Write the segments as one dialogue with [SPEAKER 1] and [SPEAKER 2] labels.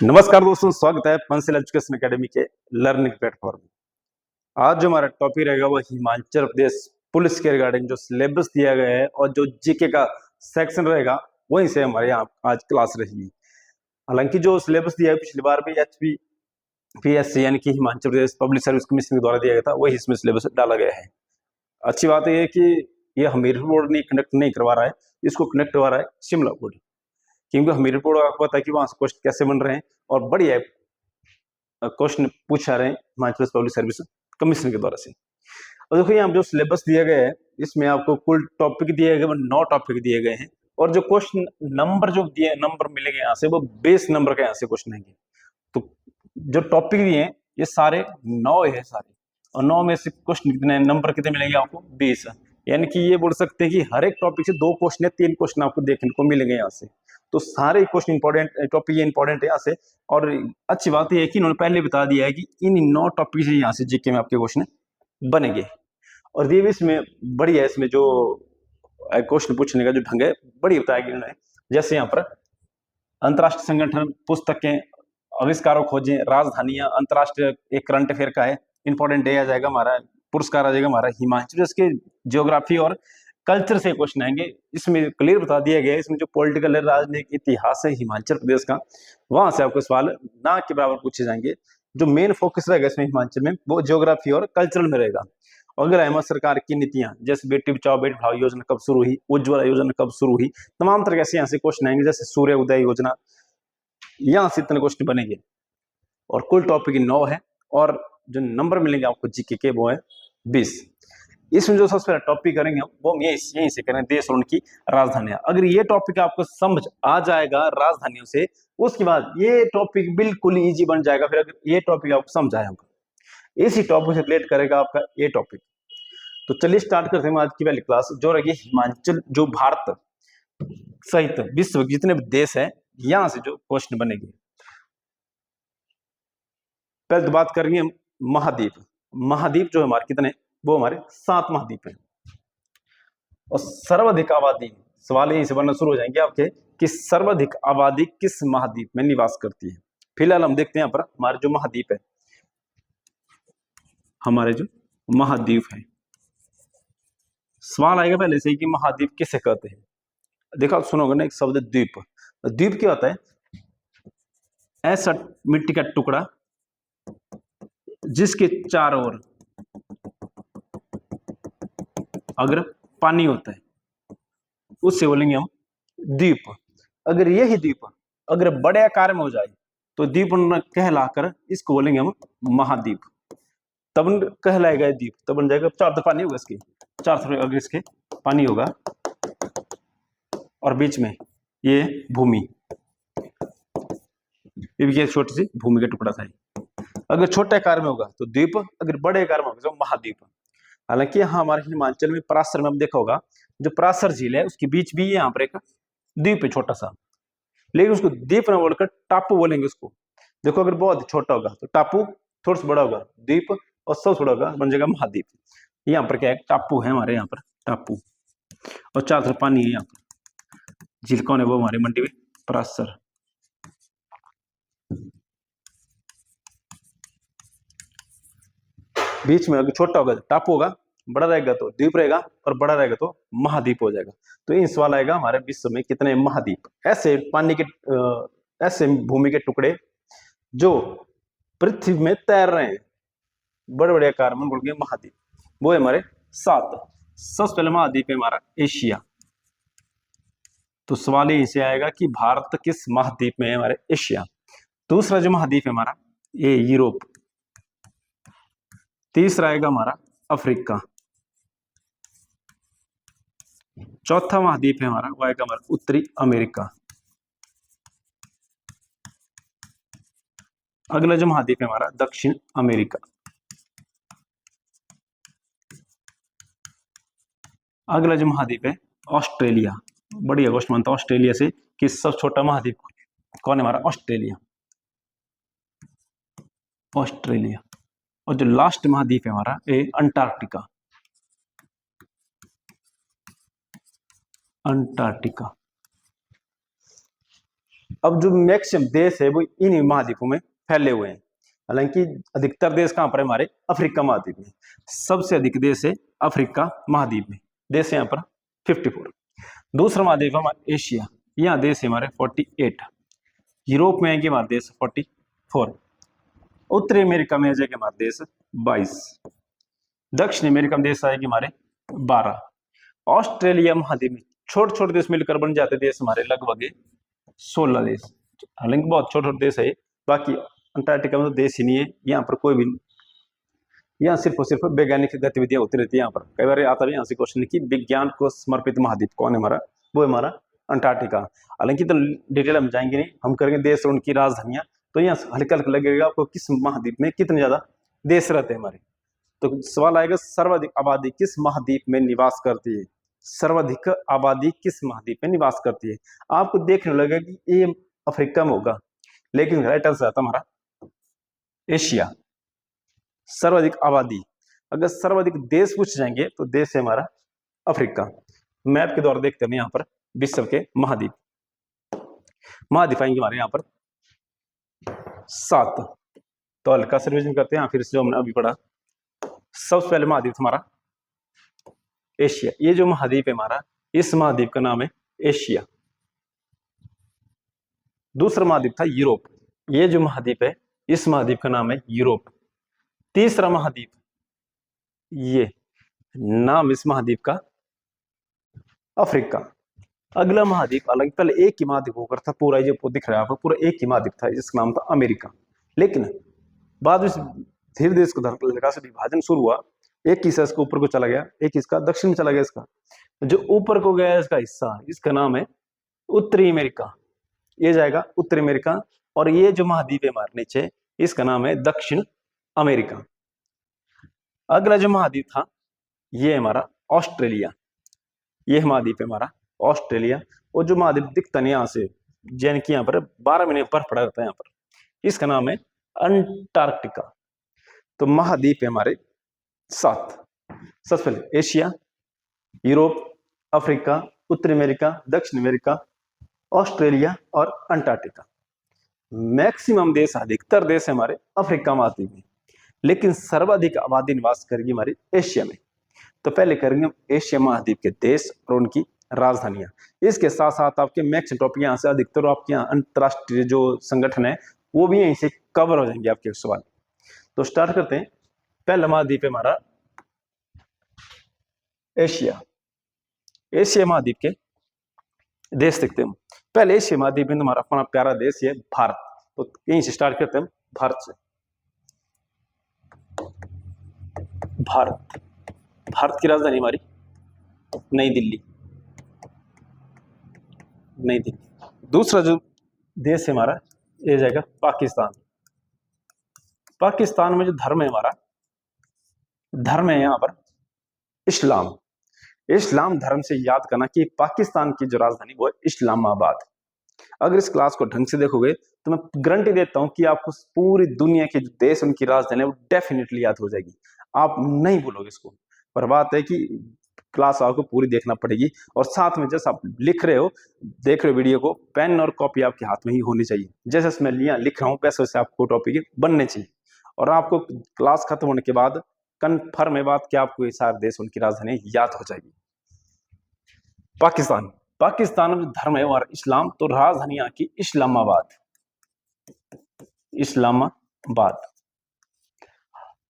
[SPEAKER 1] नमस्कार दोस्तों, स्वागत है पंसिल एजुकेशन एकेडमी के लर्निंग प्लेटफॉर्म में। आज जो हमारा टॉपिक रहेगा वो हिमाचल प्रदेश पुलिस के रिगार्डिंग जो सिलेबस दिया गया है और जो जीके का सेक्शन रहेगा वहीं से हमारे यहाँ आज क्लास रहेगी। हालांकि जो सिलेबस दिया है पिछली बार भी HPPSC यानी कि Himachal Pradesh public service commission के द्वारा दिया गया था, वही इसमें सिलेबस डाला गया है। अच्छी बात यह है कि ये हमीरपुर बोर्ड नहीं कनेक्ट नहीं करवा रहा है, इसको कनेक्ट करवा रहा है शिमला बोर्ड, क्योंकि हमीरपुर बोर्ड आपको पता है कि वहां से क्वेश्चन कैसे बन रहे हैं और बढ़िया क्वेश्चन पूछा रहे हैं Himachal Pradesh public service commission के द्वारा से। और देखो यहाँ जो सिलेबस दिया गया है इसमें आपको कुल टॉपिक दिए गए 9 टॉपिक दिए गए हैं और जो क्वेश्चन नंबर जो दिए नंबर मिलेंगे यहाँ से वो 20 नंबर के यहाँ से क्वेश्चन आएंगे। तो जो टॉपिक दिए हैं ये सारे 9 है सारे, और 9 में से क्वेश्चन कितने नंबर कितने मिलेंगे आपको 20। यानी कि ये बोल सकते हैं कि हर एक टॉपिक से 2 क्वेश्चन या 3 क्वेश्चन आपको देखने को मिलेंगे यहाँ से। तो सारे क्वेश्चन इंपॉर्टेंट टॉपिक इंपॉर्टेंट है यहाँ से। और अच्छी बात यह है कि इन्होंने पहले बता दिया है कि इन 9 टॉपिक से यहाँ से जीके में आपके क्वेश्चन बनेंगे। और ये भी इसमें बढ़िया है, इसमें जो क्वेश्चन पूछने का जो ढंग है बढ़िया बताया गया इन्होंने। जैसे यहाँ पर अंतरराष्ट्रीय संगठन, पुस्तकें, आविष्कारों, खोजें, राजधानियां, अंतरराष्ट्रीय एक करंट अफेयर का है इंपॉर्टेंट डे आ जाएगा हमारा, पुरस्कार आ जाएगा हमारा हिमाचल प्रदेश के ज्योग्राफी और कल्चर से क्वेश्चन आएंगे। इसमें क्लियर बता दिया गया है, इसमें जो पॉलिटिकल है, राजनीतिक इतिहास है हिमाचल प्रदेश का, वहां से आपको सवाल ना के बराबर पूछे जाएंगे। जो मेन फोकस रहेगा इसमें हिमाचल में वो ज्योग्राफी और कल्चरल में रहेगा। अगर अहमद सरकार की नीतियां जैसे बेटी बचाओ बेटी पढ़ाओ योजना कब शुरू हुई, उज्ज्वला योजना कब शुरू हुई, तमाम तरह से यहाँ से क्वेश्चन आएंगे। जैसे सूर्य उदय योजना, यहाँ से इतने क्वेश्चन बनेंगे। और कुल टॉपिक 9 है और जो नंबर मिलेंगे आपको जीके के वो है 20। इसमें जो सबसे पहला टॉपिक करेंगे वो हम यहीं से करें, देश और उनकी राजधानियां। अगर ये टॉपिक आपको समझ आ जाएगा राजधानियों से, उसके बाद ये टॉपिक बिल्कुल इजी बन जाएगा। फिर अगर ये टॉपिक आपको समझ आया होगा, इसी टॉपिक से रिलेट करेगा आपका ये टॉपिक। तो चलिए स्टार्ट करते हैं आज की पहली क्लास, जो रहेगी हिमाचल, जो भारत सहित विश्व जितने भी देश है यहां से जो क्वेश्चन बनेंगे। पहले तो बात करेंगे महाद्वीप। महाद्वीप जो हमारे कितने, वो हमारे 7 महाद्वीप हैं। और सर्वाधिक आबादी, सवाल यहीं से बनना शुरू हो जाएंगे आपके कि सर्वाधिक आबादी किस महाद्वीप में निवास करती है। फिलहाल हम देखते हैं यहाँ पर हमारे जो महाद्वीप है, हमारे जो महाद्वीप है, सवाल आएगा पहले से ही कि महाद्वीप किसे कहते हैं। देखा सुनोगे ना एक शब्द द्वीप। द्वीप क्या होता है? ऐसा मिट्टी का टुकड़ा जिसके चारों ओर अगर पानी होता है उससे बोलेंगे हम द्वीप। अगर यही द्वीप अगर बड़े आकार में हो जाए तो द्वीप कहलाकर इसको बोलेंगे हम महाद्वीप। तब कहलाएगा द्वीप, तब बन जाएगा। चार तरफ पानी होगा, इसके चार तरफ अगर इसके पानी होगा और बीच में ये भूमि, ये छोटी सी भूमि का टुकड़ा था। अगर छोटे आकार में होगा तो द्वीप, अगर बड़े आकार में होगा तो महाद्वीप। हालांकि यहाँ हमारे हिमाचल में परासर में हम देखा होगा, जो परासर झील है उसके बीच भी यहाँ पर एक द्वीप है छोटा सा, लेकिन उसको द्वीप ना बोलकर टापू बोलेंगे उसको। देखो अगर बहुत छोटा होगा तो टापू, थोड़ा सा बड़ा होगा द्वीप, और सबसे बड़ा होगा बन जाएगा महाद्वीप। यहाँ पर क्या है, टापू है हमारे यहाँ पर टापू, और चारों तरफ पानी है। यहाँ पर झील कौन है, वो हमारे मंडी में परासर। बीच में अगर छोटा होगा तो टापू होगा, बड़ा रहेगा तो द्वीप रहेगा, और बड़ा रहेगा तो महाद्वीप हो जाएगा। तो इन सवाल आएगा हमारे विश्व में कितने महाद्वीप, ऐसे पानी के ऐसे भूमि के टुकड़े जो पृथ्वी में तैर रहे हैं बड़े बड़े आकार में, बोल गए महाद्वीप। वो है हमारे 7। सबसे पहले महाद्वीप है हमारा एशिया। तो सवाल यहीं से आएगा कि भारत किस महाद्वीप में है, हमारे एशिया। दूसरा जो महाद्वीप है हमारा ये यूरोप। तीसरा आएगा हमारा अफ्रीका। चौथा महाद्वीप है हमारा, वो आएगा हमारा उत्तरी अमेरिका। अगला जो महाद्वीप है हमारा दक्षिण अमेरिका। अगला जो महाद्वीप है ऑस्ट्रेलिया। बढ़िया क्वेश्चन बनता है ऑस्ट्रेलिया से कि सबसे छोटा महाद्वीप कौन है, हमारा ऑस्ट्रेलिया। ऑस्ट्रेलिया। और जो लास्ट महाद्वीप है हमारा ये अंटार्कटिका। अंटार्कटिका। अब जो मैक्सिमम देश है वो इन महाद्वीपों में फैले हुए हैं। हालांकि अधिकतर देश कहाँ पर है, हमारे अफ्रीका महाद्वीप में। सबसे अधिक देश है अफ्रीका महाद्वीप में, देश है यहाँ पर 54। दूसरा महाद्वीप है हमारा एशिया, यहाँ देश है हमारे 48। यूरोप में आएंगे हमारे देश 44। उत्तरी अमेरिका में आ जाएगा हमारे देश 22। दक्षिण अमेरिका में देश आएगी हमारे 12। ऑस्ट्रेलिया महाद्वीप में छोटे छोटे देश मिलकर बन जाते देश हमारे लगभग 16 देश। हालांकि बहुत छोटे छोटे देश है, बाकी अंटार्कटिका में तो देश ही नहीं है, यहाँ पर कोई भी, यहाँ सिर्फ और सिर्फ वैज्ञानिक गतिविधियां होती रहती है। यहाँ पर कई बार आता है यहाँ से क्वेश्चन कि विज्ञान को समर्पित महाद्वीप कौन है हमारा, वो है हमारा अंटार्कटिका। हालांकि तो डिटेल हम जाएंगे नहीं, हम करेंगे देश और उनकी राजधानियां। तो यहाँ हल्का हल्का लगेगा आपको किस महाद्वीप में कितने ज्यादा देश रहते हैं हमारे। तो सवाल आएगा सर्वाधिक आबादी किस महाद्वीप में निवास करती है, सर्वाधिक आबादी किस महाद्वीप में निवास करती है। आपको देखने लगेगा कि ये अफ्रीका में होगा, लेकिन राइट आंसर आता हमारा एशिया। सर्वाधिक आबादी, अगर सर्वाधिक देश पूछ जाएंगे तो देश है हमारा अफ्रीका। मैप के द्वारा देखते हैं यहाँ पर विश्व के महाद्वीप, महाद्वीप आएंगे हमारे यहाँ पर 7। तो हल्का से रिवीजन करते हैं फिर से जो हमने अभी पढ़ा। सबसे पहले महाद्वीप हमारा एशिया, ये जो महाद्वीप है हमारा, इस महाद्वीप का नाम है एशिया। दूसरा महाद्वीप था यूरोप, ये जो महाद्वीप है इस महाद्वीप का नाम है यूरोप। तीसरा महाद्वीप, ये नाम इस महाद्वीप का अफ्रीका। अगला महाद्वीप, अलग पहले एक ही महाद्वीप होकर था पूरा, जो दिख रहा है आपको पूरा एक ही महाद्वीप था, इसका नाम था अमेरिका। लेकिन बाद में धीरे धीरे इसको धरती से विभाजन शुरू हुआ, एक हिस्सा इसका ऊपर को चला गया, एक इसका दक्षिण में चला गया। इसका जो ऊपर को गया इसका हिस्सा, इसका नाम है उत्तरी अमेरिका, ये जाएगा उत्तरी अमेरिका। और ये जो महाद्वीप है हमारे नीचे, इसका नाम है दक्षिण अमेरिका। अगला जो महाद्वीप था ये हमारा ऑस्ट्रेलिया, ये महाद्वीप है हमारा ऑस्ट्रेलिया। और जो महाद्वीप दिखता नहीं यहाँ से, जैन की यहाँ पर 12 महीने बर्फ पड़ा रहता है यहाँ पर, इसका नाम है अंटार्कटिका। तो महाद्वीप है हमारे 7। सबसे पहले एशिया, यूरोप, अफ्रीका, उत्तरी अमेरिका, दक्षिण अमेरिका, ऑस्ट्रेलिया और अंटार्कटिका। मैक्सिमम देश, अधिकतर देश है हमारे अफ्रीका महाद्वीप में, लेकिन सर्वाधिक आबादी निवास करेगी हमारे एशिया में। तो पहले करेंगे एशिया महाद्वीप के देश और उनकी राजधानियां। इसके साथ साथ आपके मैक्सिमम टॉपिक यहाँ से अधिकतर आपके यहाँ अंतरराष्ट्रीय जो संगठन है वो भी यहीं से कवर हो जाएंगे आपके सवाल। तो स्टार्ट करते हैं। पहला महाद्वीप है हमारा एशिया। एशिया महाद्वीप के देश देखते हैं। पहले एशिया महाद्वीप में हमारा अपना प्यारा देश है भारत। तो यहीं से स्टार्ट करते हैं भारत से। भारत, भारत की राजधानी हमारी नई दिल्ली, नई दिल्ली। दूसरा जो देश है हमारा ये जाएगा पाकिस्तान। पाकिस्तान में जो धर्म है हमारा, धर्म है यहाँ पर इस्लाम। इस्लाम धर्म से याद करना कि पाकिस्तान की जो राजधानी वो है इस्लामाबाद। अगर इस क्लास को ढंग से देखोगे तो मैं गारंटी देता हूं कि आपको पूरी दुनिया के जो देश उनकी राजधानी है वो डेफिनेटली याद हो जाएगी, आप नहीं भूलोगे इसको। पर बात है कि क्लास आपको पूरी देखना पड़ेगी, और साथ में जैसे आप लिख रहे हो, देख रहे हो वीडियो को, पेन और कॉपी आपके हाथ में ही होनी चाहिए। जैसे मैं यहाँ लिख रहा हूँ वैसे वैसे आपको टॉपिक बनने चाहिए, और आपको क्लास खत्म होने के बाद कन्फर्म है बात कि आपको ये सारे देश उनकी राजधानी याद हो जाएगी। पाकिस्तान, पाकिस्तान में धर्म है हमारा इस्लाम, तो राजधानी यहाँ की इस्लामाबाद, इस्लामाबाद।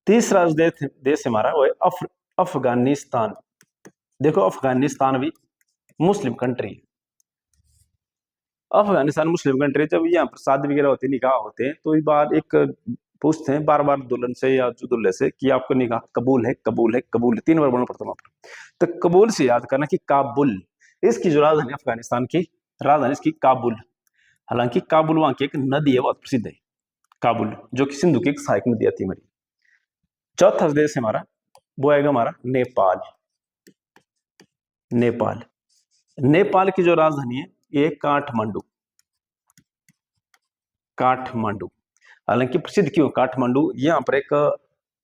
[SPEAKER 1] तीसरा देश हमारा वो है अफगानिस्तान। देखो अफगानिस्तान भी Muslim country. Afghanistan Muslim country. जब यहाँ पर शादी वगैरह होती, निकाह होते हैं, तो इस बार एक पूछते हैं बार बार दुल्हन से या जो दुल्हे से कि आपको निकाह कबूल है, कबूल है, कबूल है, 3 बार बोलना पड़ता है वहां पर। तो कबूल से याद करना कि काबुल, इसकी जो राजधानी अफगानिस्तान की राजधानी इसकी काबुल। हालांकि काबुल वहां की एक नदी है, बहुत प्रसिद्ध है काबुल, जो कि सिंधु की एक सहायक नदी आती है हमारी। चौथा देश है हमारा वो आएगा हमारा नेपाल। नेपाल, नेपाल की जो राजधानी है ये काठमांडू, काठमांडू। हालांकि प्रसिद्ध क्यों काठमांडू, यहाँ पर एक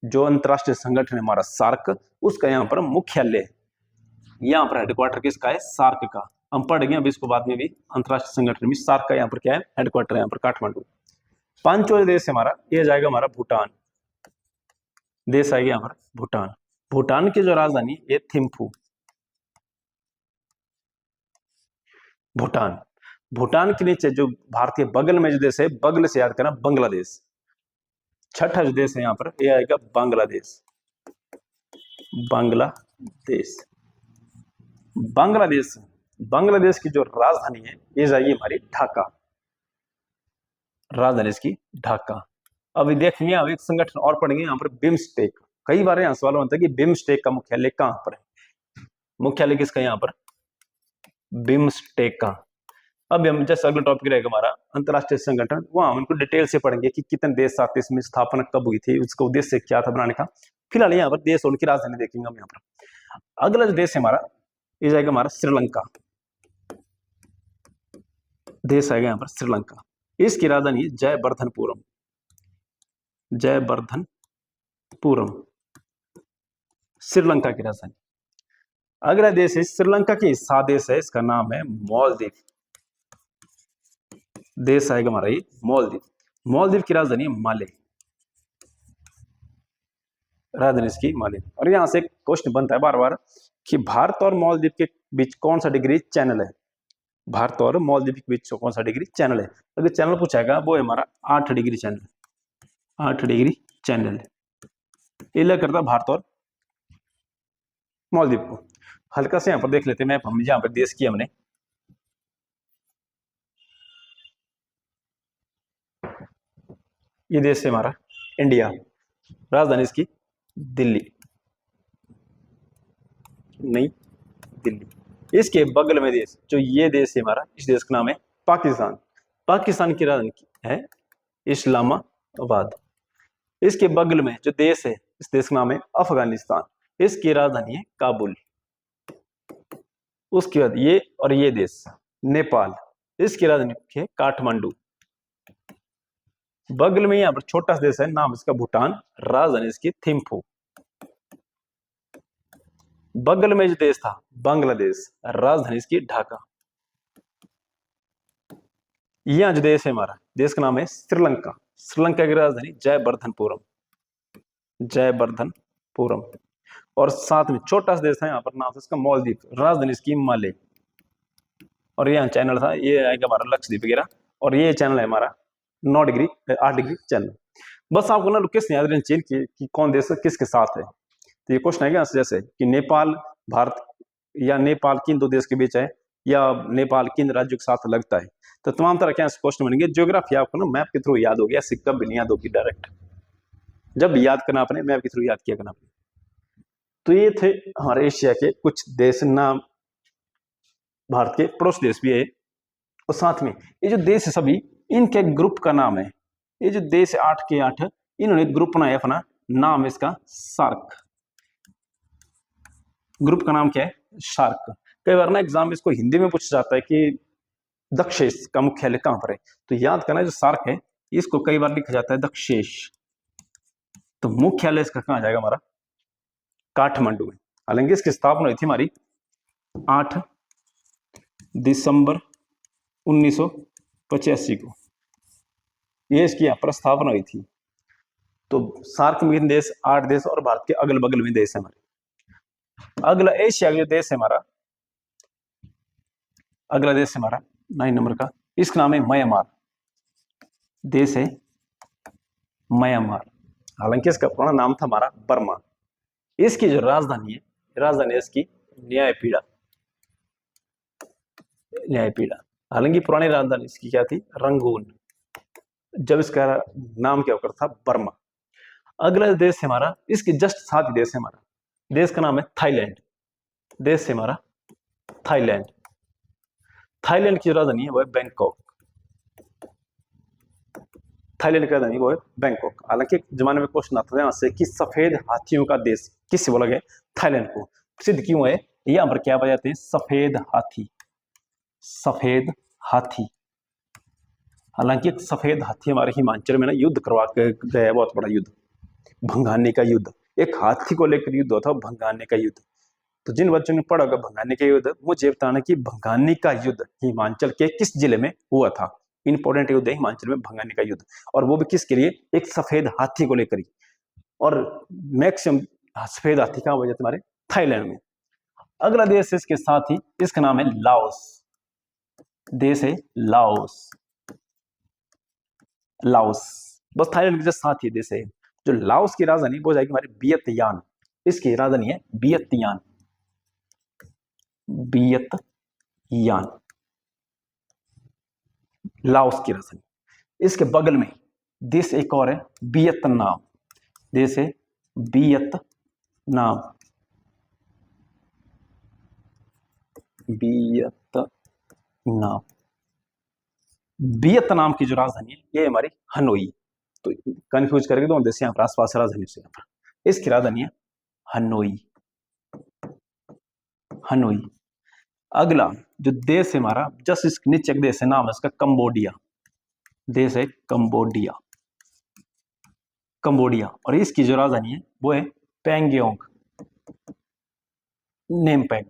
[SPEAKER 1] जो अंतरराष्ट्रीय संगठन है हमारा सार्क, उसका यहाँ पर मुख्यालय है। यहाँ पर हेडक्वार्टर किसका है, सार्क का। हम पढ़ गए, अभी इसको बाद में भी। अंतरराष्ट्रीय संगठन में सार्क का यहाँ पर क्या है, हेडक्वार्टर है यहाँ पर काठमांडू। पांचवा देश है हमारा, ये जाएगा हमारा भूटान। देश आएगा यहाँ पर भूटान। भूटान की जो राजधानी ये थिम्फू। भूटान। भूटान के नीचे जो भारतीय बगल में जो देश है, बगल से याद करना बांग्लादेश। छठा जो देश है यहाँ पर, ये आएगा बांग्लादेश। बांग्लादेश। बांग्लादेश। बांग्लादेश की जो राजधानी है ये जाएगी हमारी ढाका। राजधानी इसकी ढाका। अभी देखेंगे, अब एक संगठन और पढ़ेंगे यहाँ पर, बिम्स्टेक। कई बार यहाँ सवाल होता है कि बिम्स्टेक का मुख्यालय कहाँ पर है। मुख्यालय किसका यहाँ पर, बिम्स्टेक का। अब हम जैसे अगला टॉपिक रहेगा हमारा अंतरराष्ट्रीय संगठन, वहां हम उनको डिटेल से पढ़ेंगे कि कितने देश साथ इसमें स्थापना कब हुई थी, उसका उद्देश्य क्या था बनाने का। फिलहाल यहाँ पर देश और उनकी राजधानी देखेंगे हम यहाँ पर। अगला जो देश है हमारा, ये जाएगा हमारा श्रीलंका। देश आएगा यहाँ पर श्रीलंका। इसकी राजधानी जयवर्धनपुरम। जयवर्धनपुरम श्रीलंका की राजधानी। अगला देश है श्रीलंका की हिस्सा देश है, इसका नाम है मालदीव। देश आएगा हमारा ये मालदीव। मालदीव की राजधानी माले। राजधानी इसकी माले। और यहां से एक क्वेश्चन बनता है बार बार कि भारत और मालदीव के बीच कौन सा डिग्री चैनल है। भारत और मालदीव के बीच कौन सा डिग्री चैनल है। अगर चैनल पूछाएगा वो है हमारा 8 डिग्री चैनल। 8 डिग्री चैनल ये लग करता भारत और मालदीव को। हल्का से यहाँ पर देख लेते हैं मैप, हम यहाँ पर देश की हमने ये देश है हमारा इंडिया। राजधानी इसकी दिल्ली। नई दिल्ली। इसके बगल में देश जो ये देश है हमारा, इस देश का नाम है पाकिस्तान। पाकिस्तान की राजधानी है इस्लामाबाद। इसके बगल में जो देश है, इस देश का नाम है अफगानिस्तान। इसकी राजधानी है काबुल। उसके बाद ये और ये देश नेपाल। इसकी राजधानी है काठमांडू। बगल में यहाँ पर छोटा सा देश है, नाम इसका भूटान। राजधानी इसकी थिम्फू। बगल में जो देश था बांग्लादेश। राजधानी इसकी ढाका। यहां जो देश है हमारा, देश का नाम है श्रीलंका। श्रीलंका की राजधानी जयवर्धनपुरम। जयवर्धनपुरम। और साथ में छोटा सा देश है यहाँ पर, नाम इसका मालदीव। राजधानी इसकी माले। और यहाँ चैनल था, ये आएगा हमारा लक्षद्वीप वगैरह। और ये चैनल है हमारा 9 डिग्री 8 डिग्री चैनल। बस आपको ना लोकेशन याद रहनी चाहिए कि कौन देश किसके साथ है। तो ये क्वेश्चन आएगा जैसे कि नेपाल भारत या नेपाल किन 2 देश के बीच है, या नेपाल किन राज्यों के साथ लगता है। तो तमाम तरह के क्वेश्चन बनेंगे। ज्योग्राफी आपको ना मैप के थ्रू याद होगी, ऐसे कभी नहीं याद होगी डायरेक्ट। जब याद करना आपने मैप के थ्रू याद किया करना आपने। तो ये थे हमारे एशिया के कुछ देश, नाम भारत के पड़ोस देश भी है। और साथ में ये जो देश है सभी, इनके ग्रुप का नाम है, ये जो देश 8 के 8 इन्होंने ग्रुप बनाया अपना, नाम इसका सार्क। ग्रुप का नाम क्या है, सार्क। कई बार ना एग्जाम में इसको हिंदी में पूछा जाता है कि दक्षेश का मुख्यालय कहां पर है। तो याद करना जो सार्क है इसको कई बार लिखा जाता है दक्षेश। तो मुख्यालय इसका कहां जाएगा हमारा, काठमांडू में। हालांकि इसकी स्थापना हुई थी हमारी 8 दिसंबर 1985 को, ये इसकी यहाँ पर स्थापना हुई थी। तो सार्क में देश 8 देश और भारत के अगल बगल में देश है हमारे। अगला एशिया का देश है हमारा, अगला देश है हमारा 9 नंबर का, इसका नाम है म्यांमार। देश है म्यांमार। हालांकि इसका पुराना नाम था हमारा बर्मा। इसकी जो राजधानी है, राजधानी इसकी न्यायपीड़ा। न्यायपीड़ा। हालांकि पुरानी राजधानी इसकी क्या थी, रंगून। जब इसका नाम क्या होकर था, बर्मा। अगला देश है हमारा, इसके जस्ट साथ ही देश है हमारा, देश का नाम है थाईलैंड। देश है हमारा थाईलैंड। थाईलैंड की राजधानी है वो है बैंकॉक। थाईलैंड की राजधानी वो है बैंकॉक। हालांकि जमाने में क्वेश्चन आता है यहाँ से कि सफेद हाथियों का देश किससे बोला गया, थाईलैंड को। सिद्ध क्यों है, यहाँ पर क्या बजाते हैं, सफेद हाथी। सफेद हाथी। हालांकि सफेद हाथी हमारे हिमाचल में ना युद्ध करवा के गया, बहुत बड़ा युद्ध, भंगाने का युद्ध। एक हाथी को लेकर युद्ध होता, भंगाने का युद्ध। तो जिन बच्चों ने पढ़ा होगा भंगानी का युद्ध, मुझे बताना कि भंगानी का युद्ध हिमाचल के किस जिले में हुआ था। इंपॉर्टेंट युद्ध है हिमाचल में भंगानी का युद्ध, और वो भी किसके लिए, एक सफेद हाथी को लेकर ही। और मैक्सिमम सफेद हाथी कहाँ वजह तुम्हारे, थाईलैंड में। अगला देश है इसके साथ ही, इसका नाम है लाओस। देश है लाओस। लाओस बस थाईलैंड के साथ ही देश है। जो लाओस की राजधानी वो जाएगी हमारी वियतयान। इसकी राजधानी है वियतयान। वियतयान लाओस की राजधानी। इसके बगल में देश एक और है वियतनाम। देश है वियतनाम। वियतनाम। वियतनाम की जो राजधानी है ये हमारी हनोई। तो कंफ्यूज करके दोनों देश यहाँ पर आसपास राजधानी से, यहाँ पर इसकी राजधानी है हनोई। हनोई। अगला जो देश है हमारा, जस्ट इसके नीचे एक देश है, नाम है इसका कंबोडिया। देश है कंबोडिया। कंबोडिया। और इसकी जो राजधानी है वो है पैंगयोंग। नेमपैक।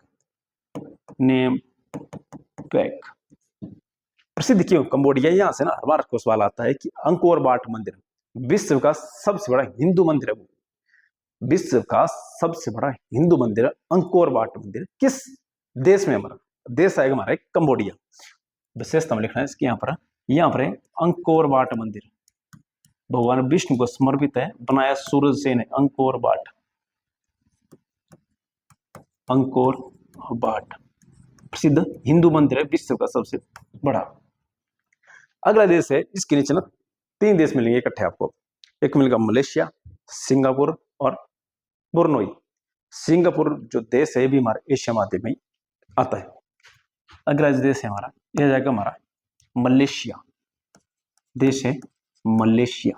[SPEAKER 1] नेमपैक। प्रसिद्ध क्यों कंबोडिया, यहां से ना हमारे को सवाल आता है कि अंकोर वाट मंदिर विश्व का सबसे बड़ा हिंदू मंदिर है। वो विश्व का सबसे बड़ा हिंदू मंदिर अंकोर वाट मंदिर किस देश में, हमारा देश आएगा हमारा कंबोडिया। विशेषता में लिखना है इसके, यहाँ पर है अंकोर वाट मंदिर। भगवान विष्णु को समर्पित है, बनाया सूरज सेन है। Angkor Wat. अंकोर वाट प्रसिद्ध हिंदू मंदिर है, विश्व का सबसे बड़ा। अगला देश है, इसके नीचे ना 3 देश मिलेंगे इकट्ठे आपको। एक मिलेगा मलेशिया, सिंगापुर और ब्रुनई। सिंगापुर जो देश है भी हमारे एशिया महाद्वीप में आता है। अगला देश है हमारा, यह जाएगा हमारा मलेशिया। देश है मलेशिया।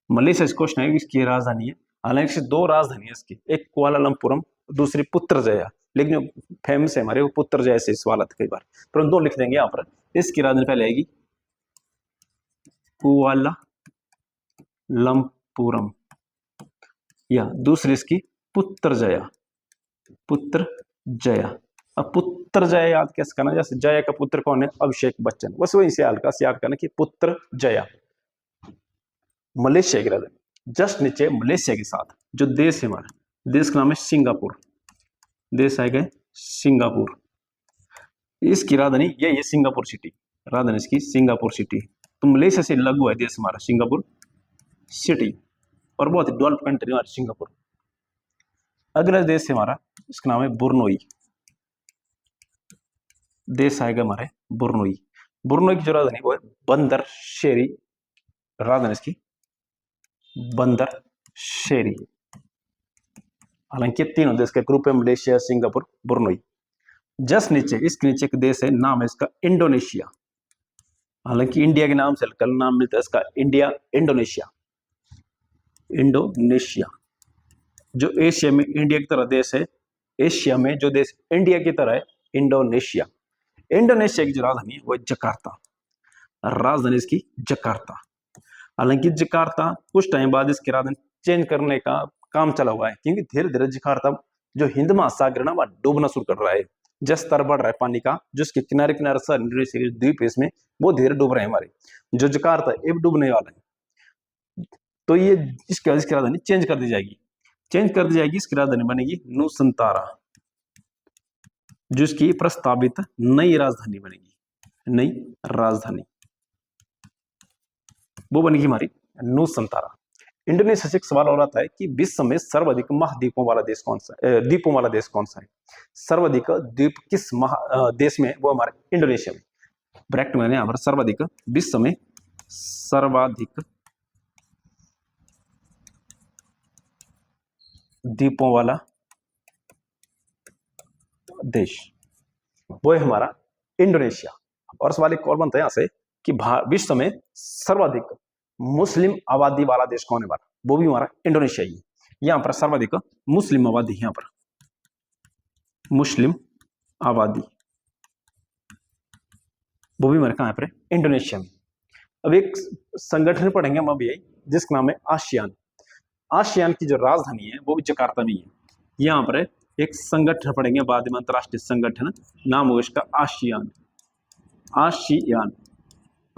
[SPEAKER 1] मलेशिया इस क्वेश्चन है, इसकी राजधानी है, हालांकि 2 राजधानी है इसकी, एक कुआलालंपुरम, दूसरी पुत्रजया। लेकिन जो फेमस है हमारे वो पुत्रजया से सवाल आते कई बार, पर हम 2 लिख देंगे यहाँ पर। इसकी राजधानी पहले आएगी कुआलालंपुरम, या दूसरी इसकी पुत्रजया। पुत्रजया। अब पुत्रजया याद कैसे करना, जैसे जया का पुत्र कौन है, अभिषेक बच्चन, बस वही से हल्का से याद करना कि पुत्रजया। मलेशिया की राजधानी जस्ट नीचे मलेशिया के साथ जो देश है हमारा, देश का नाम है सिंगापुर। देश आएगा सिंगापुर। इसकी राजधानी यही है सिंगापुर सिटी। राजधानी इसकी सिंगापुर सिटी। तो मलेशिया से लघु है देश हमारा सिंगापुर सिटी, और बहुत ही डेवलप कंट्री हमारी सिंगापुर। अगला देश है हमारा, इसका नाम है ब्रुनई। देश आएगा हमारे ब्रुनई। ब्रुनई की जो राजधानी वो है बंदर शेरी। राजधानी इसकी बंदर शेरी। हालांकि 3 देश के ग्रुप है, मलेशिया, सिंगापुर, ब्रुनई। जस्ट नीचे इसके नीचे एक देश है, नाम है इसका इंडोनेशिया। हालांकि इंडिया के नाम से कल नाम मिलता है इसका इंडिया, इंडोनेशिया। इंडोनेशिया जो एशिया में इंडिया की तरह देश है, एशिया में जो देश इंडिया की तरह है इंडोनेशिया। इंडोनेशिया की जो राजधानी है वो है जकार्ता। राजधानी इसकी जकार्ता। हालांकि जकार्ता कुछ टाइम बाद इसकी राजधानी चेंज करने का काम चला हुआ है, क्योंकि धीरे धीरे जकार्ता जो हिंद महासागर ना वह डूबना शुरू कर रहा है। जस स्तर बढ़ रहा है पानी का, जो इसके किनारे किनारे सर द्वीप इसमें वो धीरे डूब रहे हैं हमारे। जो जकार्ता अब डूबने वाला है, तो ये इसकी राजधानी चेंज कर दी जाएगी। चेंज कर दी जाएगी, इसकी राजधानी बनेगी नुसंतारा, जिसकी प्रस्तावित नई राजधानी बनेगी। नई राजधानी वो बनेगी हमारी नुसंतारा। इंडोनेशिया से एक सवाल और आता है कि विश्व में सर्वाधिक महाद्वीपों वाला देश कौन सा है, द्वीपों वाला देश कौन सा है। सर्वाधिक द्वीप किस देश में, वो हमारे इंडोनेशिया में। ब्रैकेट में यहाँ पर सर्वाधिक, विश्व में सर्वाधिक द्वीपों वाला देश वो है हमारा इंडोनेशिया। और सवाल एक और बनता है यहाँ से कि विश्व में सर्वाधिक मुस्लिम आबादी वाला देश कौन है हमारा, वो भी हमारा इंडोनेशिया ही है। यहाँ पर सर्वाधिक मुस्लिम आबादी, यहाँ पर मुस्लिम आबादी वो भी हमारे कहाँ पर, इंडोनेशिया में। अब एक संगठन पढ़ेंगे हम अभी, जिसका नाम है आसियान। आसियान की जो राजधानी है वो भी जकार्ता में है। यहाँ पर एक संगठन पढ़ेंगे बाद में, अंतरराष्ट्रीय संगठन, नाम होगा इसका आसियान। आसियान,